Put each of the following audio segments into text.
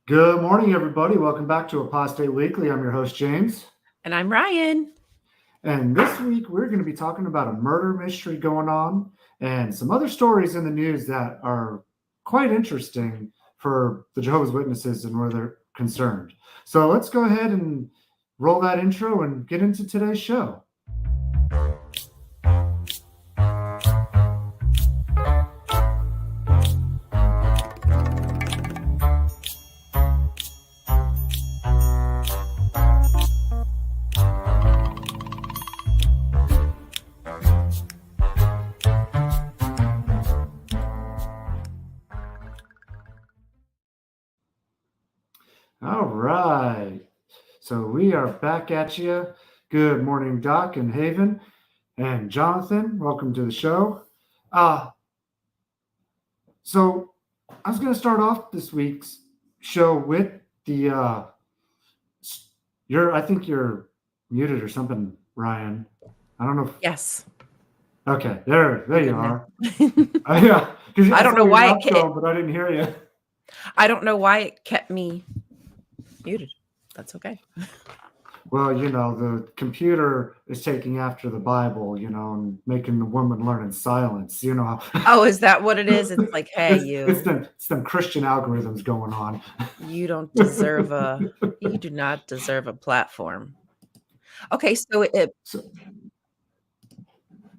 Good morning, everybody. Welcome back to Apostate Weekly. I'm your host, James. And I'm Ryan. And this week, we're going to be talking about a murder mystery going on and some other stories in the news that are quite interesting for the Jehovah's Witnesses and where they're concerned. So let's go ahead and roll that intro and get into today's show. All right. So we are back at you. Good morning, Doc and Haven. And Jonathan, welcome to the show. So I was going to start off this week's show with the I think you're muted or something, Ryan. I don't know if Yes. Okay, there you are. Yeah, I don't know why it kept, but I didn't hear you. I don't know why it kept me muted. That's okay. Well, the computer is taking after the Bible, and making the woman learn in silence, Oh, is that what it is? It's like, hey, it's them Christian algorithms going on. You do not deserve a platform. Okay, so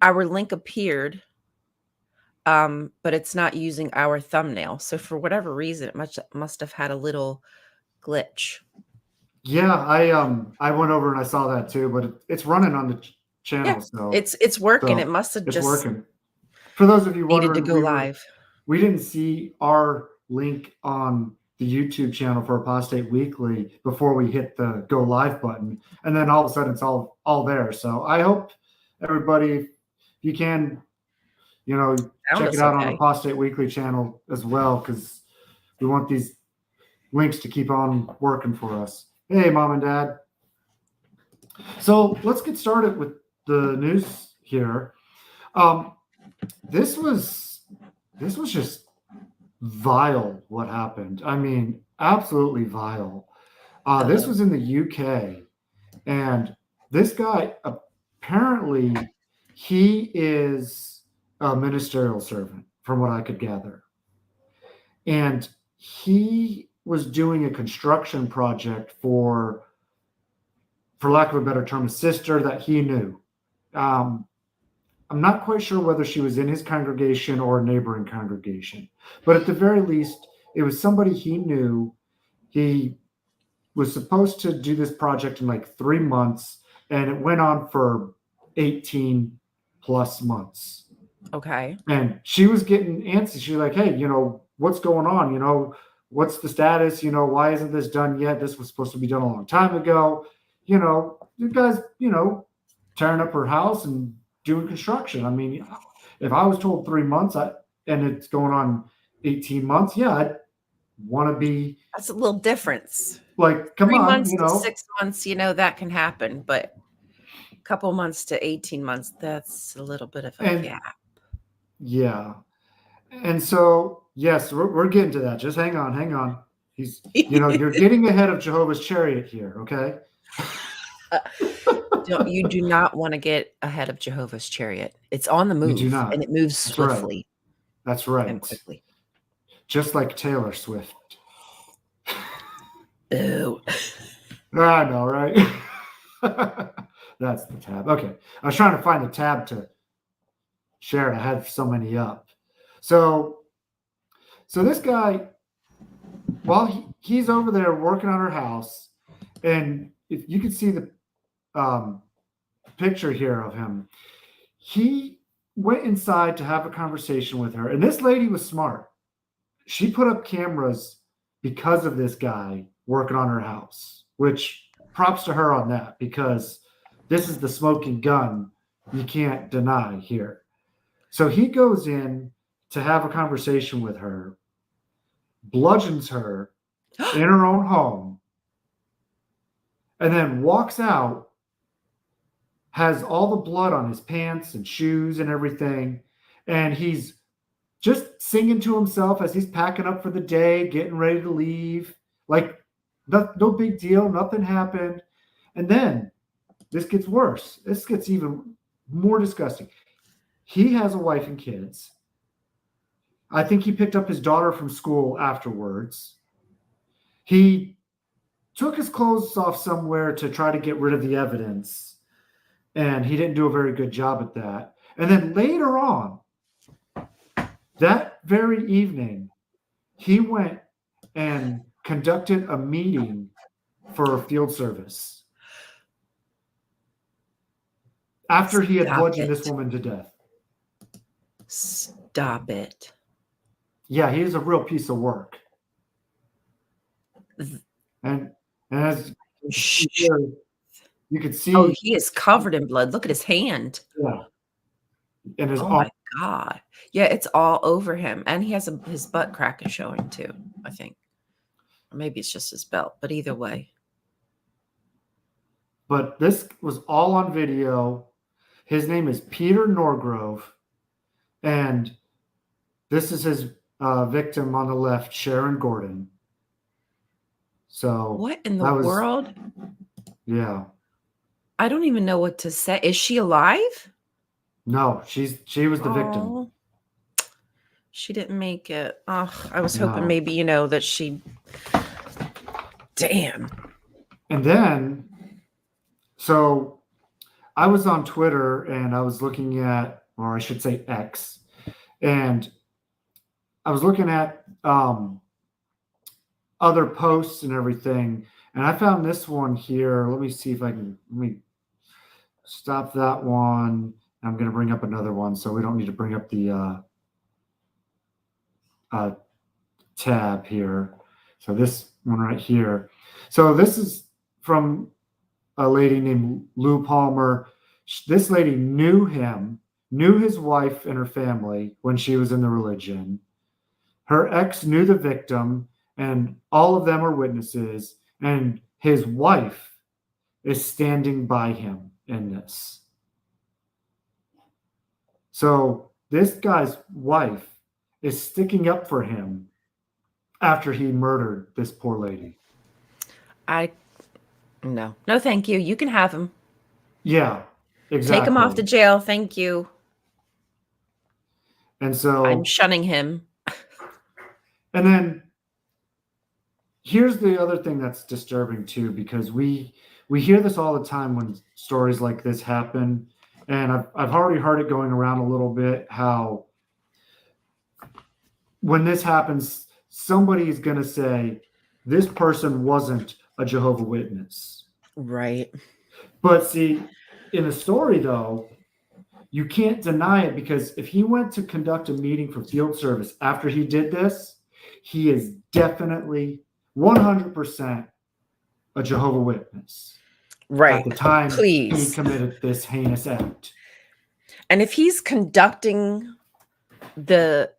our link appeared, but it's not using our thumbnail. So for whatever reason, it must have had a little glitch. Yeah, I went over and I saw that too, but it's running on the channel. Yeah, so it's working. It must have it's just working. For those of you needed wondering, to go live. We didn't see our link on the YouTube channel for Apostate Weekly before we hit the go live button, and then all of a sudden it's all there. So I hope everybody, if you can, check it out on the Apostate Weekly channel as well, because we want these links to keep on working for us. Hey, Mom and Dad. So let's get started with the news here. This was just vile what happened. I mean, absolutely vile. This was in the UK, and this guy, apparently, he is a ministerial servant, from what I could gather. And he was doing a construction project for lack of a better term, a sister that he knew. I'm not quite sure whether she was in his congregation or a neighboring congregation, but at the very least, it was somebody he knew. He was supposed to do this project in like 3 months, and it went on for 18 plus months. Okay. And she was getting antsy. She was like, hey, what's going on? What's the status? Why isn't this done yet? This was supposed to be done a long time ago. You guys, tearing up her house and doing construction. I mean, if I was told 3 months and it's going on 18 months, yeah, I'd want to be. That's a little difference. Like, come 3 on, months to 6 months, that can happen, but a couple months to 18 months, that's a little bit of a gap. Yeah. And so, yes, we're getting to that. Just hang on. He's, you're getting ahead of Jehovah's chariot here, okay? You do not want to get ahead of Jehovah's chariot. It's on the move, and it moves swiftly. That's right. And quickly. Just like Taylor Swift. Ew. I know, right? That's the tab. Okay. I was trying to find the tab to share it. I had so many up. So this guy, while he's over there working on her house, and if you can see the picture here of him, he went inside to have a conversation with her. And this lady was smart. She put up cameras because of this guy working on her house, which props to her on that, because this is the smoking gun you can't deny here. So he goes in to have a conversation with her, bludgeons her in her own home, and then walks out, has all the blood on his pants and shoes and everything, and he's just singing to himself as he's packing up for the day, getting ready to leave. Like, no big deal. Nothing happened. And then this gets worse. This gets even more disgusting. He has a wife and kids. I think he picked up his daughter from school afterwards. He took his clothes off somewhere to try to get rid of the evidence, and he didn't do a very good job at that. And then later on, that very evening, he went and conducted a meeting for field service after he had Stop bludgeoned it. this woman to death. Stop it. Yeah, he is a real piece of work. And as you could see, Oh, he is covered in blood. Look at his hand. yeah, and his Oh arm. my God. Yeah, it's all over him. And he has his butt crack is showing too, I think. Or maybe it's just his belt, but either way. But this was all on video. His name is Peter Norgrove, and this is his victim on the left, Sharon Gordon. So what in the world? Yeah. I don't even know what to say. Is she alive? No, she was the victim. Oh, she didn't make it. Oh, I was hoping No. maybe, that she. Damn. And then, so I was on Twitter and I was looking at, or I should say X, and I was looking at other posts and everything, and I found this one here. Let me see if let me stop that one. I'm going to bring up another one, so we don't need to bring up the tab here. So this one right here. So this is from a lady named Lou Palmer. This lady knew him, knew his wife and her family when she was in the religion. Her ex knew the victim, and all of them are witnesses, and his wife is standing by him in this. So this guy's wife is sticking up for him after he murdered this poor lady. No, thank you. You can have him. Yeah, exactly. Take him off to jail. Thank you. And so I'm shunning him. And then here's the other thing that's disturbing too, because we hear this all the time when stories like this happen, and I've already heard it going around a little bit, how when this happens, somebody is going to say this person wasn't a Jehovah's Witness. Right. But see, in a story though, you can't deny it, because if he went to conduct a meeting for field service after he did this, he is definitely 100% a Jehovah's Witness. Right. At the time he Please. committed this heinous act. And if he's conducting the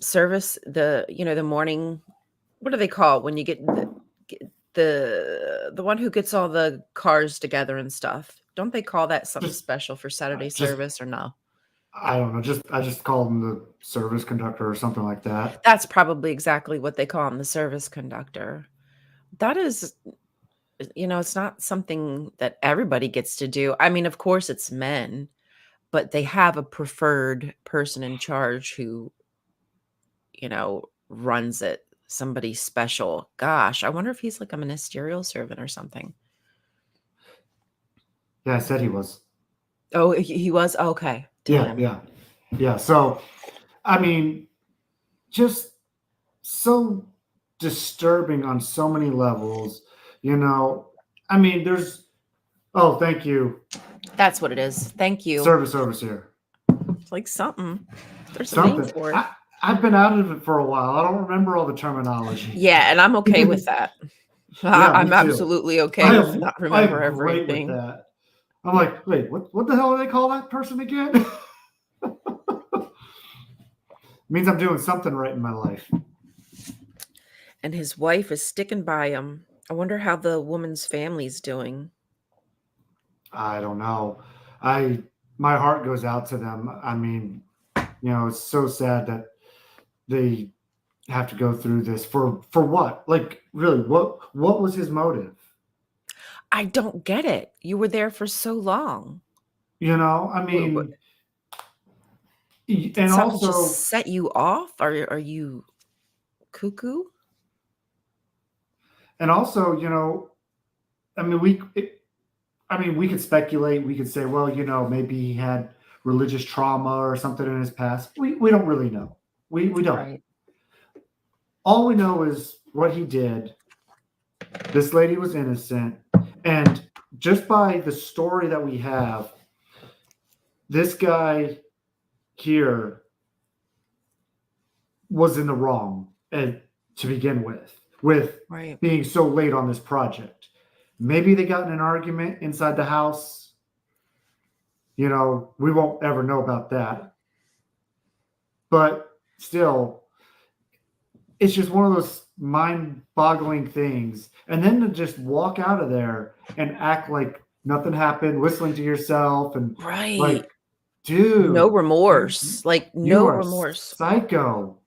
service, the morning, what do they call it when you get the one who gets all the cars together and stuff? Don't they call that something special for Saturday service, or no? I don't know. I just called him the service conductor or something like that. That's probably exactly what they call him, the service conductor. That is, it's not something that everybody gets to do. I mean, of course it's men, but they have a preferred person in charge who, runs it. Somebody special. Gosh, I wonder if he's like a ministerial servant or something. Yeah, I said he was. Oh, he was? Okay. Damn. Yeah. So, I mean, just so disturbing on so many levels, I mean, oh, thank you. That's what it is. Thank you. Service overseer. It's like something. There's a name for it. I've been out of it for a while. I don't remember all the terminology. Yeah, and I'm okay with that. Yeah, I'm absolutely okay with not remember everything. With that. I'm like, wait, what the hell do they call that person again? Means I'm doing something right in my life. And his wife is sticking by him. I wonder how the woman's family's doing. I don't know. My heart goes out to them. I mean, it's so sad that they have to go through this for what? Like, really, what was his motive? I don't get it. You were there for so long. You know, I What, mean, did and something also, just set you off? Are you cuckoo? you know, I mean, we could speculate. We could say, well, you know, maybe he had religious trauma or something in his past. We don't really know. We don't. Right. All we know is what he did. This lady was innocent, and just by the story that we have, this guy here was in the wrong to begin with Right. being so late on this project. Maybe they got in an argument inside the house. You know, we won't ever know about that. But still, it's just one of those mind-boggling things. And then to just walk out of there and act like nothing happened, whistling to yourself, and Right. like, dude, No remorse. Like you no are remorse. psycho.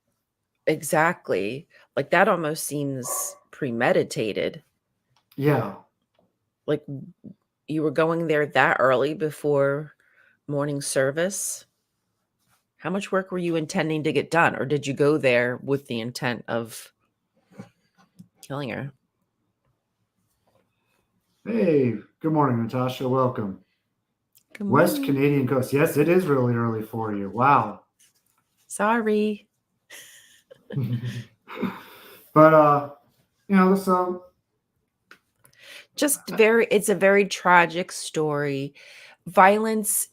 Exactly. Like that almost seems premeditated. Yeah. Like you were going there that early before morning service. How much work were you intending to get done? Or did you go there with the intent of killing her? Hey, good morning, Natasha. Welcome. Good West morning. Canadian coast. Yes, it is really early for you. Wow. Sorry. But you know, so Just it's a very tragic story. Violence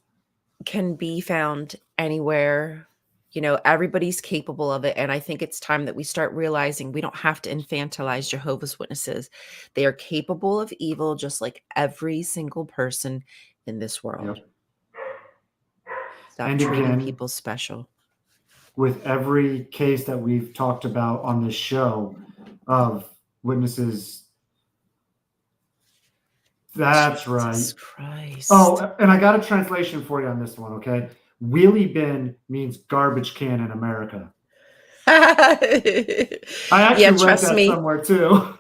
can be found anywhere. You know, everybody's capable of it. And I think it's time that we start realizing we don't have to infantilize Jehovah's Witnesses. They are capable of evil just like every single person in this world. yep. Stop And treating again, people special. with every case that we've talked about on this show of witnesses. That's Jesus right. Christ. Oh, and I got a translation for you on this one, okay? Wheelie bin means garbage can in America. I actually read trust that me. somewhere too.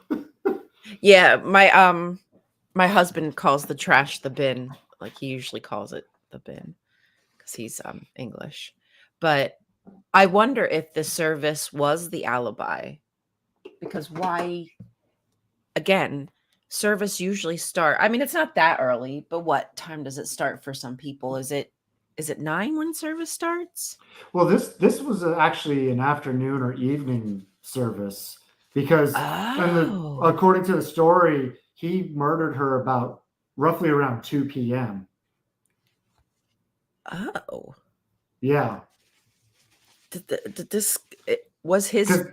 Yeah, my husband calls the trash the bin. Like he usually calls it the bin because he's English. But I wonder if the service was the alibi. Because why again, service usually start. I mean, it's not that early, but what time does it start for some people? Is it 9 when service starts? Well, this was actually an afternoon or evening service because, Oh. according to the story, he murdered her about roughly around 2 p.m. Oh. Yeah, Did this was his because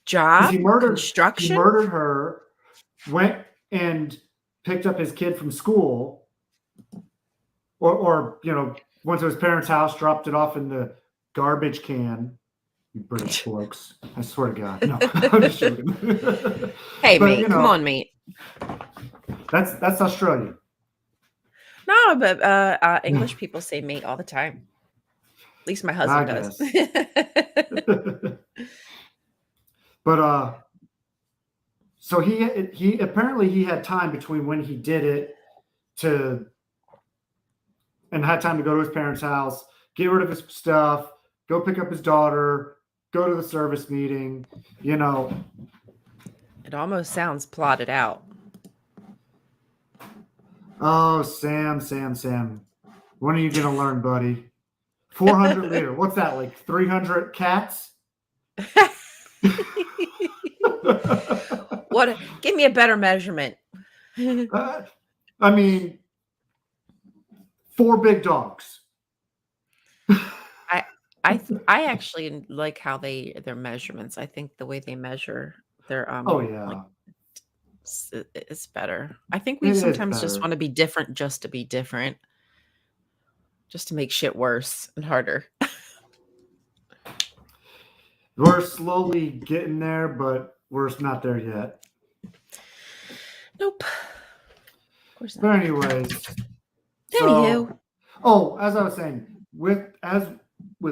job he construction? murdered her, went and picked up his kid from school, or you know, went to his parents' house, dropped it off in the garbage can. You British blokes, I swear to God, no, I'm just joking. Hey, But mate, you know, come on, mate. that's Australian. No, but English people say mate all the time. At least my husband does. But so he apparently he had time between when he did it and had time to go to his parents' house, get rid of his stuff, go pick up his daughter, go to the service meeting, you know. It almost sounds plotted out. Oh, Sam. When are you going to learn, buddy? 400 liter. What's that, like 300 cats? What? Give me a better measurement. I mean, 4 big dogs. I actually like how their measurements. I think the way they measure their Oh yeah. like it's better. I think we It is sometimes just better. want to be different just to be different. Just to make shit worse and harder. We're slowly getting there, but we're not there yet. Nope. Of course But not. anyways, Anywho. as I was saying, with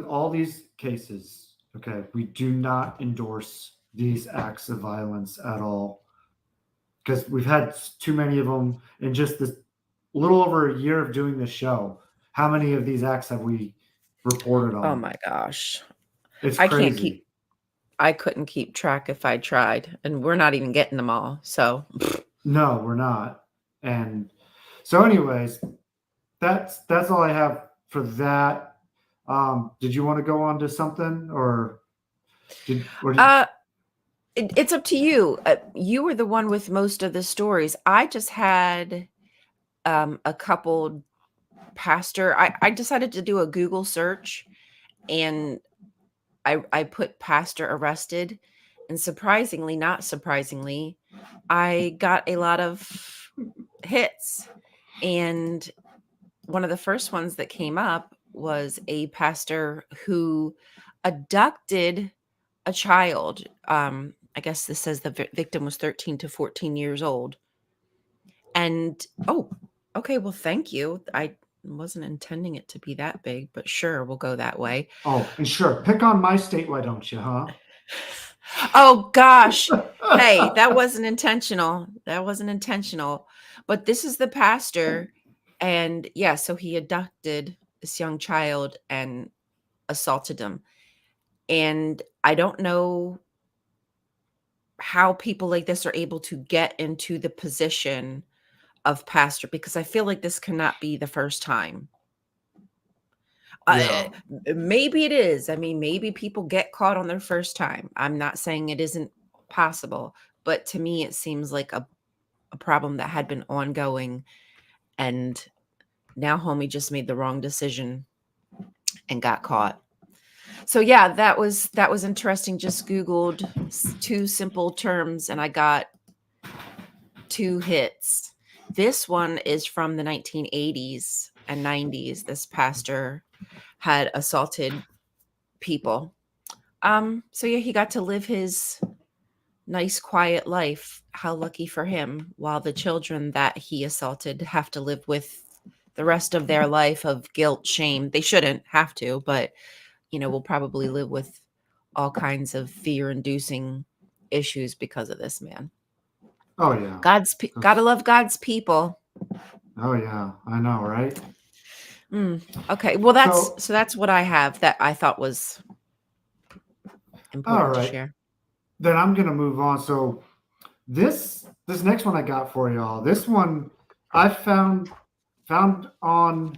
all these cases, Okay, we do not endorse these acts of violence at all because we've had too many of them in just this little over a year of doing this show. How many of these acts have we reported on? Oh my gosh. It's I can't crazy. I couldn't keep track if I tried, and we're not even getting them all. So, No, we're not. And so, anyways, that's all I have for that. Did you want to go on to something, or did it's up to you. You were the one with most of the stories. I just had a couple pastor. I decided to do a Google search, and I put pastor arrested, and surprisingly, not surprisingly, I got a lot of hits. And one of the first ones that came up was a pastor who abducted a child. I guess this says the victim was 13 to 14 years old. And oh, okay, well, thank you. I wasn't intending it to be that big, but sure, we'll go that way. Oh, and sure, pick on my state, why don't you, huh? Oh gosh. Hey, that wasn't intentional. That wasn't intentional. But this is the pastor. And yeah, so he abducted this young child and assaulted him. And I don't know how people like this are able to get into the position of pastor, because I feel like this cannot be the first time. Yeah. Maybe it is. I mean, maybe people get caught on their first time. I'm not saying it isn't possible, but to me, it seems like a problem that had been ongoing, and now homie just made the wrong decision and got caught. So yeah, that was interesting. Just Googled two simple terms and I got 2 hits. This one is from the 1980s and 90s. This pastor had assaulted people. So yeah, he got to live his nice, quiet life. How lucky for him, while the children that he assaulted have to live with the rest of their life of guilt, shame. They shouldn't have to, but will probably live with all kinds of fear-inducing issues because of this man. Oh yeah. Gotta love God's people. Oh yeah, I know, right? Okay, well that's what I have that I thought was important all to right. share. Then I'm gonna move on. So this next one I got for y'all. This one I found on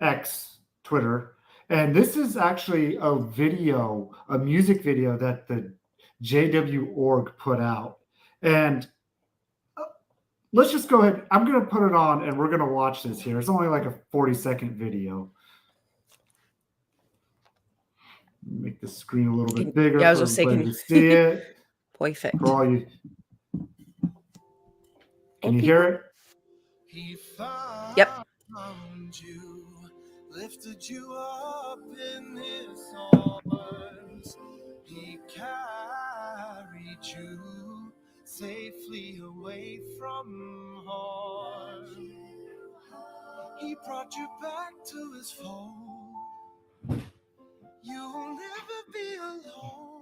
X, Twitter, and this is actually a music video that the JW org put out. And let's just go ahead. I'm going to put it on and we're going to watch this here. It's only like a 40-second video. Make the screen a little bit bigger for everybody to see it. Perfect. For all you. Can you hear it? Yep. You, lifted you up in his arms. He carried you safely away from harm. He brought you back to his fold. You'll never be alone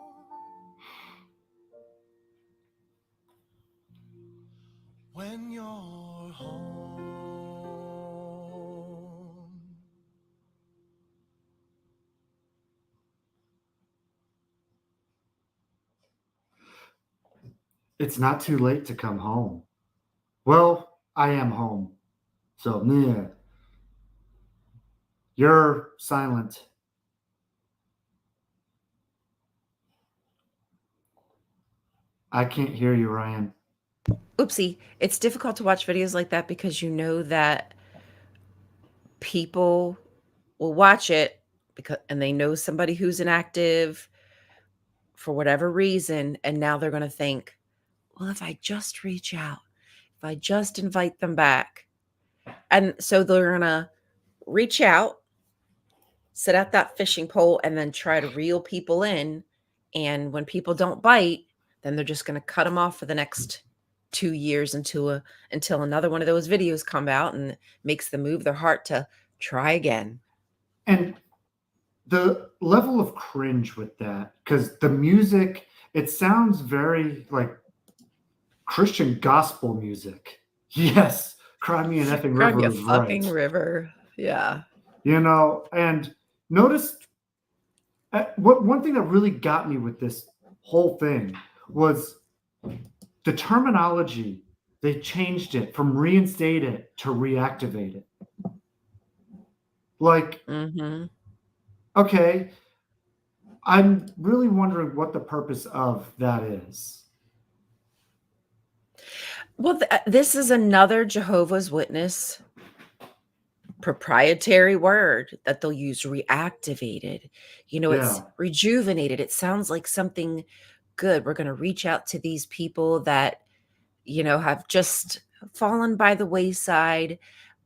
when you're home. It's not too late to come home. Well, I am home. So, yeah. You're silent. I can't hear you, Ryan. Oopsie. It's difficult to watch videos like that because you know that people will watch it and they know somebody who's inactive for whatever reason, and now they're going to think, well, if I just reach out, if I just invite them back. And so they're going to reach out, set out that fishing pole, and then try to reel people in. And when people don't bite, then they're just going to cut them off for the next 2 years until another one of those videos come out and makes them move their heart to try again. And the level of cringe with that, because the music, it sounds very like Christian gospel music. Yes, cry me an effing Cry me river a is fucking right. river. Yeah. And notice what one thing that really got me with this whole thing was the terminology. They changed it from reinstated to reactivated. Like, Mm-hmm. okay, I'm really wondering what the purpose of that is. Well, this is another Jehovah's Witness proprietary word that they'll use, reactivated. It's Yeah, rejuvenated. It sounds like something good. We're going to reach out to these people that, have just fallen by the wayside.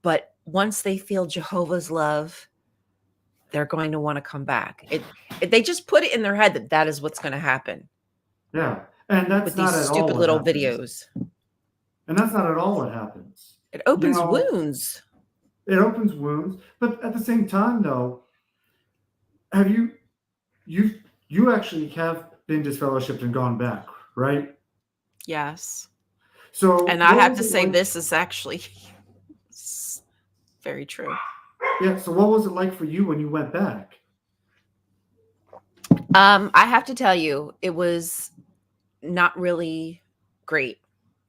But once they feel Jehovah's love, they're going to want to come back. They just put it in their head that that is what's going to happen yeah. And with that's these not at all stupid what little happens. videos. And that's not at all what happens. It You opens know, wounds. it opens wounds, but at the same time, though, have you actually have been disfellowshipped and gone back, right? Yes. So And I what have was to it say, like? this is actually very true. Yeah. So what was it like for you when you went back? I have to tell you, it was not really great.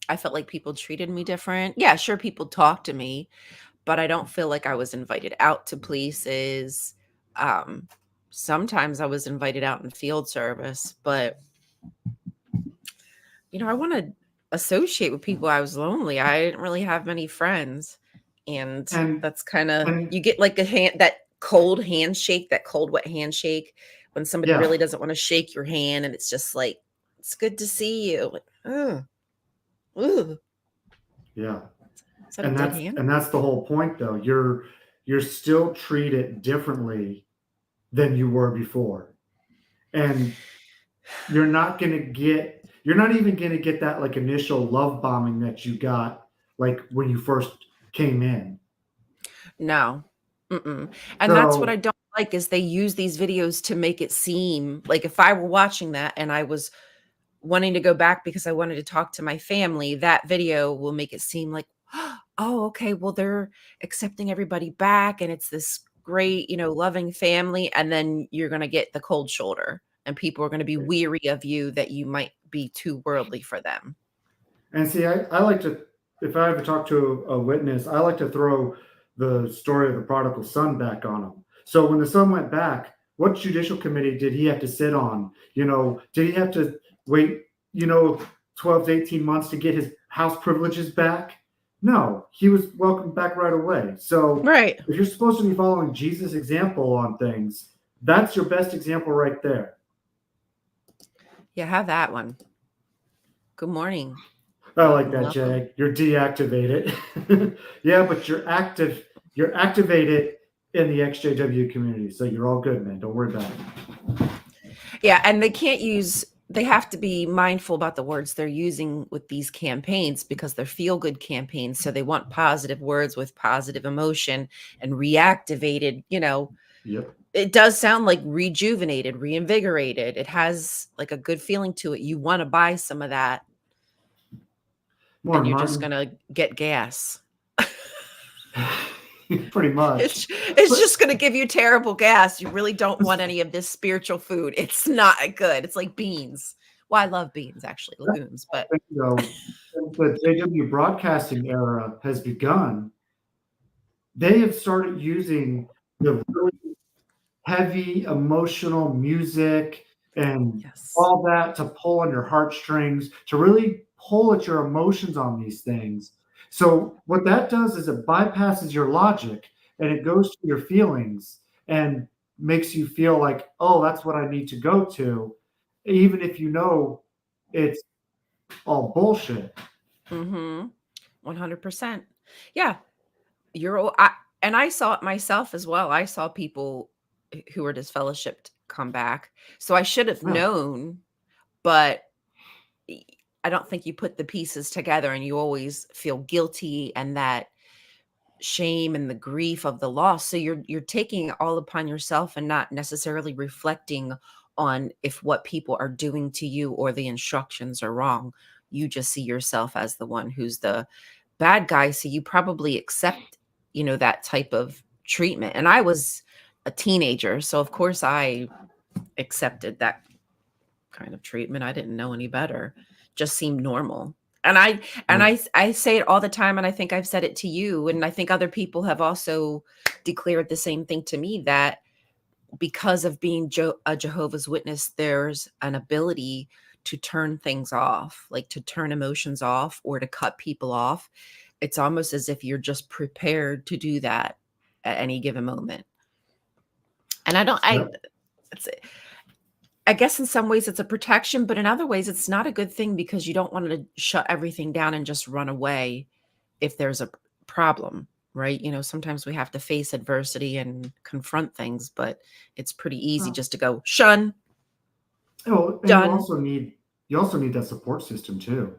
I felt like people treated me different. Yeah, sure, people talked to me, but I don't feel like I was invited out to places. Um, Sometimes I was invited out in field service, but I want to associate with people. I was lonely. I didn't really have many friends. And And that's kind of, and you get like that cold handshake, that cold, wet handshake when somebody yeah, really doesn't want to shake your hand. And it's just like, it's good to see you. Like, ugh, ugh. yeah. Is that a And dead that's hand? and that's the whole point, though. You're still treated differently than you were before, and you're not even gonna get that like initial love bombing that you got like when you first came in. No. Mm-mm. And that's what I So don't like is they use these videos to make it seem like if I were watching that and I was wanting to go back because I wanted to talk to my family, that video will make it seem like, oh, okay, well, they're accepting everybody back and it's this great, loving family. And then you're going to get the cold shoulder and people are going to be weary of you that you might be too worldly for them. and see, I like to, if I ever talk to a witness, I like to throw the story of the prodigal son back on him. So when the son went back, what judicial committee did he have to sit on? Did he have to wait, 12 to 18 months to get his house privileges back? No, he was welcomed back right away. So Right. if you're supposed to be following Jesus' example on things, that's your best example right there. Yeah, have that one. Good morning. I like that, Welcome. Jag. You're deactivated. Yeah, but you're active. You're activated in the XJW community, so you're all good, man. Don't worry about it. Yeah, and they have to be mindful about the words they're using with these campaigns because they're feel good campaigns. So they want positive words with positive emotion and reactivated, Yep. it does sound like rejuvenated, reinvigorated. It has like a good feeling to it. You want to buy some of that More and you're just Martin. going to get gas. Pretty much. It's just going to give you terrible gas. You really don't want any of this spiritual food. It's not good. It's like beans. Well, I love beans, actually, legumes, but Since the JW broadcasting era has begun, they have started using the really heavy emotional music and yes. all that to pull on your heartstrings, to really pull at your emotions on these things. So what that does is it bypasses your logic and it goes to your feelings and makes you feel like, oh, that's what I need to go to, even if you know it's all bullshit. Mm-hmm. 100%. Yeah. And I saw it myself as well. I saw people who were disfellowshipped come back. So I should have Yeah. known, but I don't think you put the pieces together and you always feel guilty and that shame and the grief of the loss. So you're taking it all upon yourself and not necessarily reflecting on if what people are doing to you or the instructions are wrong. You just see yourself as the one who's the bad guy. So you probably accept, that type of treatment. And I was a teenager, so of course I accepted that kind of treatment. I didn't know any better. Just seemed normal. And I say it all the time, and I think I've said it to you, and I think other people have also declared the same thing to me, that because of being a Jehovah's Witness, there's an ability to turn things off, like to turn emotions off or to cut people off. It's almost as if you're just prepared to do that at any given moment. And I guess in some ways it's a protection, but in other ways it's not a good thing, because you don't want to shut everything down and just run away if there's a problem, right? Sometimes we have to face adversity and confront things, but it's pretty easy just to go shun. Oh, and done. you also need that support system too.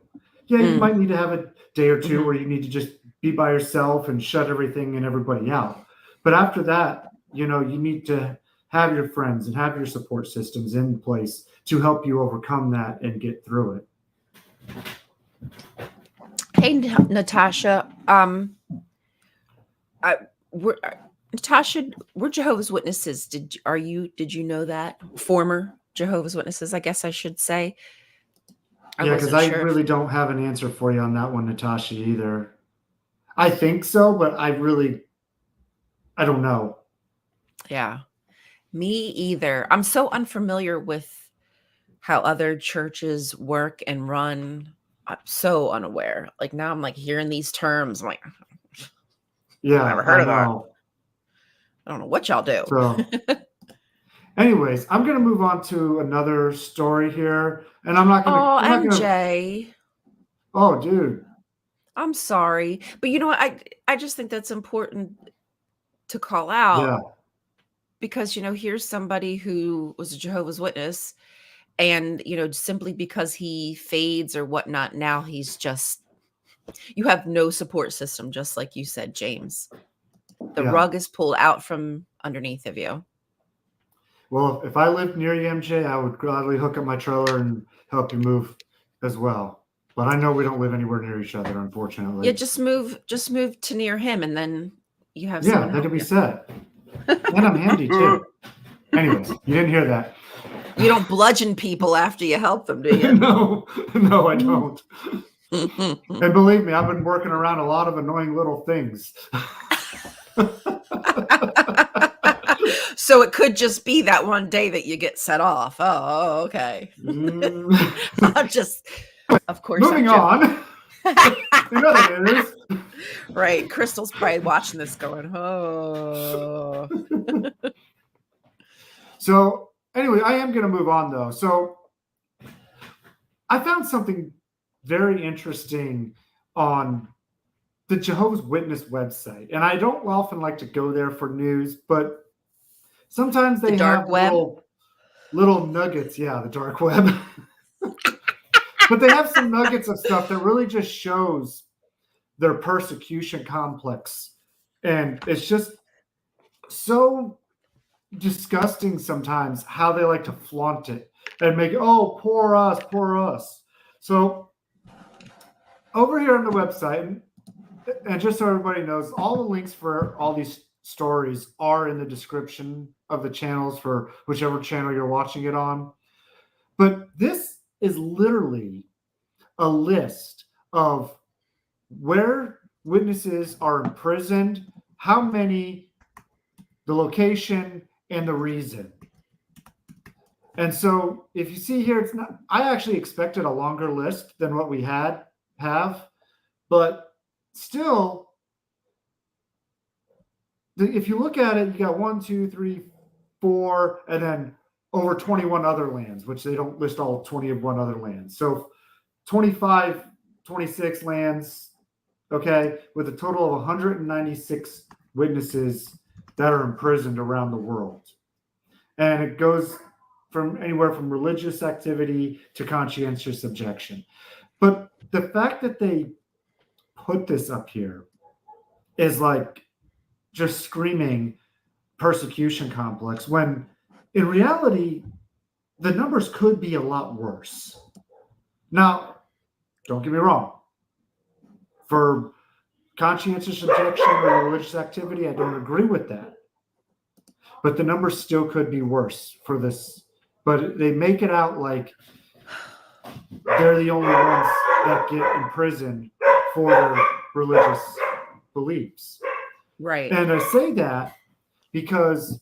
Yeah, you might need to have a day or two where you need to just be by yourself and shut everything and everybody out. But after that, you need to have your friends and have your support systems in place to help you overcome that and get through it. Hey, Natasha. Natasha, we're Jehovah's Witnesses. Did you know that? Former Jehovah's Witnesses, I guess I should say. Yeah, because I really don't have an answer for you on that one, Natasha, either. I think so, but I don't know. Yeah, me either. I'm so unfamiliar with how other churches work and run. I'm so unaware. Like now I'm like hearing these terms. I'm like, yeah, I've never heard of that. I don't know what y'all do. So, anyways, I'm going to move on to another story here, and I'm not going to. Oh, MJ. Oh, dude. I'm sorry, but you know what? I just think that's important to call out. Yeah. Because here's somebody who was a Jehovah's Witness, and simply because he fades or whatnot, now he's just, you have no support system, just like you said, James. The rug is pulled out from underneath of you. Well, if I lived near you, MJ, I would gladly hook up my trailer and help you move as well. But I know we don't live anywhere near each other, unfortunately. Yeah, just move to near him, and then you have that could be set. And I'm handy too. Anyways, you didn't hear that. You don't bludgeon people after you help them, do you? No, I don't. And believe me, I've been working around a lot of annoying little things. So it could just be that one day that you get set off. Oh, okay. I'm just, of course. Moving on. You know what it is. Right. Crystal's probably watching this going, oh. So anyway, I am going to move on though. So I found something very interesting on the Jehovah's Witness website. And I don't often like to go there for news, but sometimes they have little nuggets. Yeah, the dark web. But they have some nuggets of stuff that really just shows their persecution complex. And it's just so disgusting sometimes how they like to flaunt it and make, oh, poor us. So over here on the website, and just so everybody knows, all the links for all these stories are in the description of the channels for whichever channel you're watching it on. But this is literally a list of where witnesses are imprisoned, how many, the location, and the reason. And so if you see here, it's not, I actually expected a longer list than what we have, but still, if you look at it, you got 1, 2, 3, 4, and then over 21 other lands, which they don't list all 21 other lands. So 25, 26 lands, okay, with a total of 196 witnesses that are imprisoned around the world. And it goes from anywhere from religious activity to conscientious objection. But the fact that they put this up here is like just screaming persecution complex when in reality, the numbers could be a lot worse. Now, don't get me wrong. For conscientious objection or religious activity, I don't agree with that. But the numbers still could be worse for this. But they make it out like they're the only ones that get imprisoned for their religious beliefs. Right. And I say that because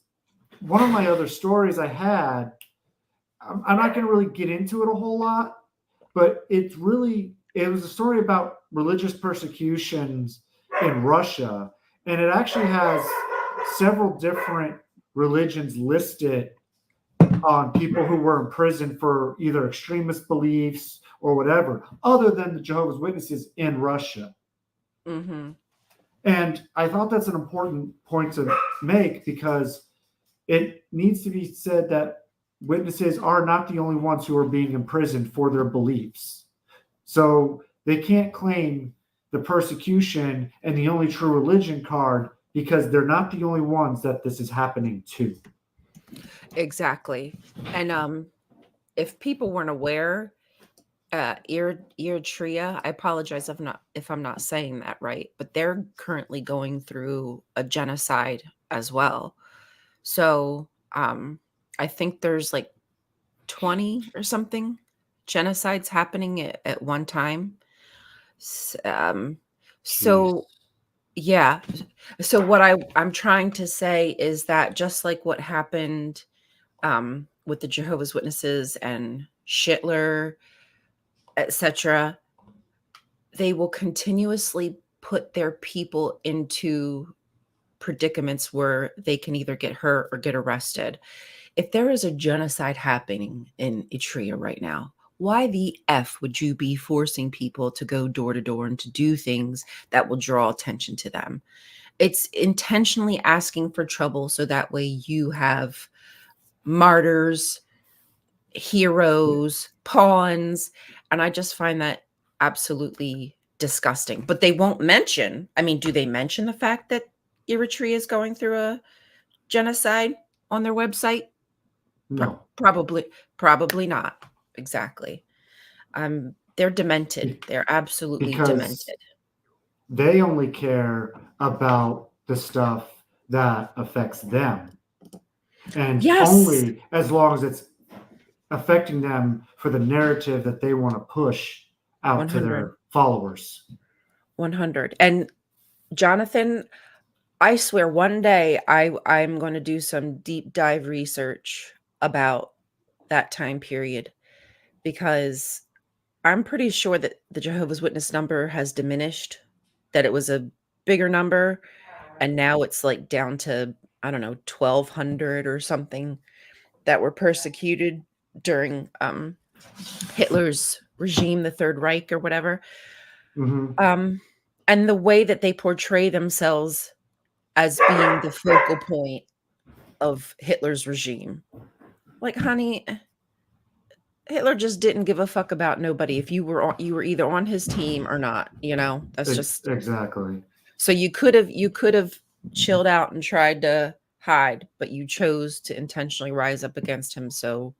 one of my other stories I had, I'm not going to really get into it a whole lot, but it was a story about religious persecutions in Russia. And it actually has several different religions listed on people who were imprisoned for either extremist beliefs or whatever, other than the Jehovah's Witnesses in Russia. Mm-hmm. And I thought that's an important point to make because it needs to be said that witnesses are not the only ones who are being imprisoned for their beliefs. So they can't claim the persecution and the only true religion card because they're not the only ones that this is happening to. Exactly. And if people weren't aware, Eritrea, I apologize if I'm not saying that right, but they're currently going through a genocide as well. So I think there's like 20 or something genocides happening at one time. So yeah. So what I'm trying to say is that just like what happened with the Jehovah's Witnesses and Schittler, etc., they will continuously put their people into predicaments where they can either get hurt or get arrested. If there is a genocide happening in Eritrea right now, why the F would you be forcing people to go door to door and to do things that will draw attention to them? It's intentionally asking for trouble so that way you have martyrs, heroes, pawns, and I just find that absolutely disgusting. But they won't mention, I mean, do they mention the fact that Eritrea is going through a genocide on their website? No. Probably not. Exactly. They're demented. They're absolutely Because demented. they only care about the stuff that affects them. And Yes. only as long as it's affecting them for the narrative that they want to push out 100. to their followers. 100. And Jonathan, I swear one day I'm going to do some deep dive research about that time period because I'm pretty sure that the Jehovah's Witness number has diminished, that it was a bigger number, and now it's like down to, I don't know, 1,200 or something that were persecuted during Hitler's regime, the Third Reich or whatever. Mm-hmm. And the way that they portray themselves as being the focal point of Hitler's regime. Like, honey, Hitler just didn't give a fuck about nobody. If you were either on his team or not, you know, that's just exactly. So you could have chilled out and tried to hide, but you chose to intentionally rise up against him so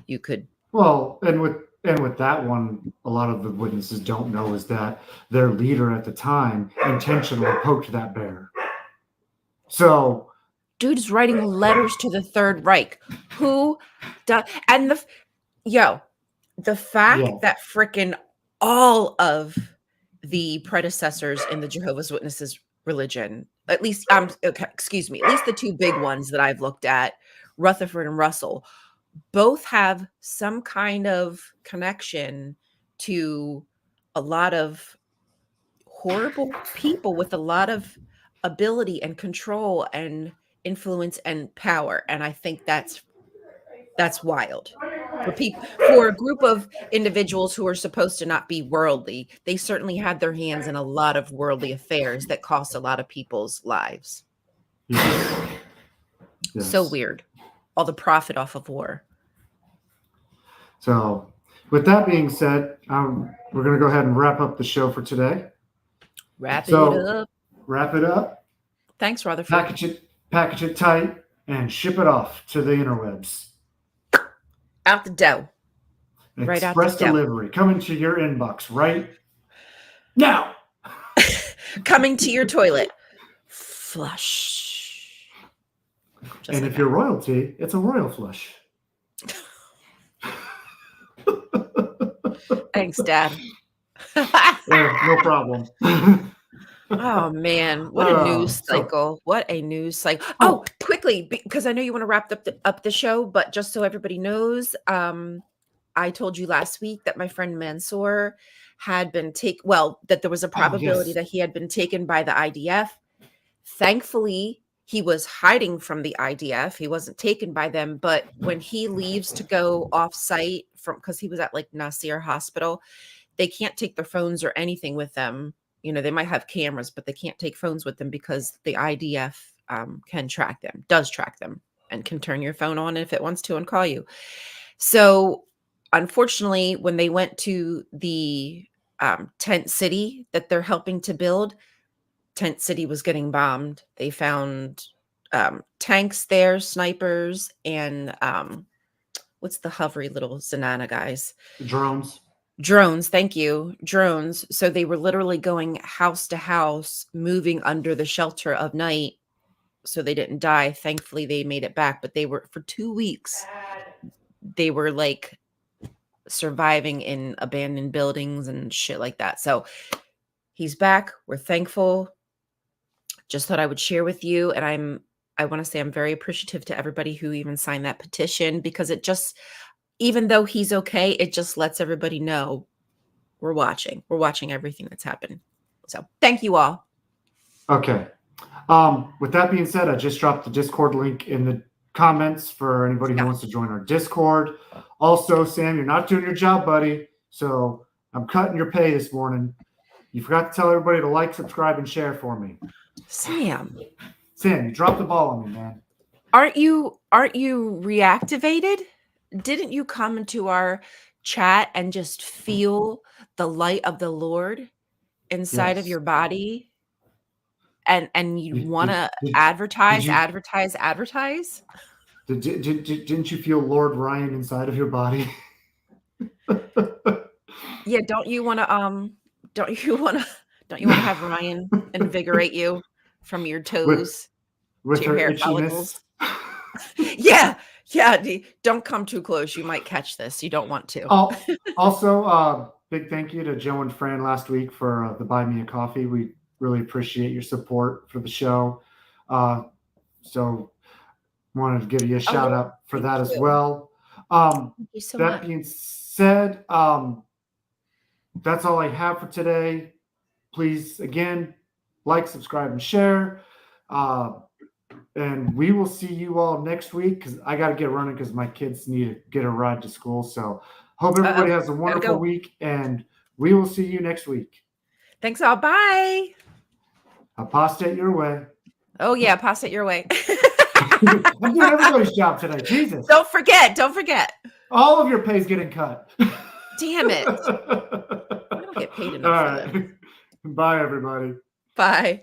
you could. Well, and with that one, a lot of the witnesses don't know is that their leader at the time intentionally poked that bear. So Dude's writing letters to the Third Reich. Who does? And the fact that frickin' all of the predecessors in the Jehovah's Witnesses religion, at least excuse me, at least the two big ones that I've looked at, Rutherford and Russell, both have some kind of connection to a lot of horrible people with a lot of ability and control and influence and power. And I think that's wild. For a group of individuals who are supposed to not be worldly, they certainly had their hands in a lot of worldly affairs that cost a lot of people's lives. yes. So weird. All the profit off of war. So with that being said, we're going to go ahead and wrap up the show for today. Wrap it up. wrap it up, Thanks, Rutherford. package it tight, and ship it off to the interwebs. Out the dough. Right out the Express dough. delivery coming to your inbox right now. Coming to your toilet. Flush. Just And like if you're royalty, it's a royal flush. Thanks, Dad. No problem. Oh man, what a news cycle! What a news cycle! Oh, quickly, because I know you want to wrap up the show, but just so everybody knows, I told you last week that my friend Mansoor had been that there was a probability that he had been taken by the IDF. Thankfully, he was hiding from the IDF. He wasn't taken by them, but when he leaves to go off site because he was at like Nasir Hospital, they can't take their phones or anything with them. You know, they might have cameras, but they can't take phones with them because the IDF does track them, and can turn your phone on if it wants to and call you. So unfortunately, when they went to the tent city that they're helping to build, tent city was getting bombed. They found tanks there, snipers, and what's the hovery little Zanana guys? Drones, thank you. Drones. So they were literally going house to house, moving under the shelter of night so they didn't die. Thankfully, they made it back, but they were for 2 weeks. They were like surviving in abandoned buildings and shit like that. So he's back. We're thankful. Just thought I would share with you. And I want to say I'm very appreciative to everybody who even signed that petition, because it just, even though he's okay, it just lets everybody know we're watching. We're watching everything that's happening. So thank you all. Okay. With that being said, I just dropped the Discord link in the comments for anybody who wants to join our Discord. Also, Sam, you're not doing your job, buddy. So I'm cutting your pay this morning. You forgot to tell everybody to like, subscribe, and share for me. Sam, you dropped the ball on me, man. Aren't you reactivated? Didn't you come into our chat and just feel the light of the Lord inside of your body? And you want to advertise? Didn't you feel Lord Ryan inside of your body? Yeah, don't you want to have Ryan invigorate you from your toes with to your her hair itchiness? follicles? Yeah. Don't come too close. You might catch this. You don't want to. Also, big thank you to Joe and Fran last week for the Buy Me a Coffee. We really appreciate your support for the show. So wanted to give you a shout out for that as well. Thank you so much. That being said, that's all I have for today. Please, again, like, subscribe, and share. And we will see you all next week, because I got to get running because my kids need to get a ride to school. So hope everybody has a wonderful week, and we will see you next week. Thanks all. Bye. Apostate your way. Oh, yeah. Apostate your way. I'm doing everybody's job today. Jesus. Don't forget. All of your pay's getting cut. Damn it. I don't get paid enough for that. Bye, everybody. Bye.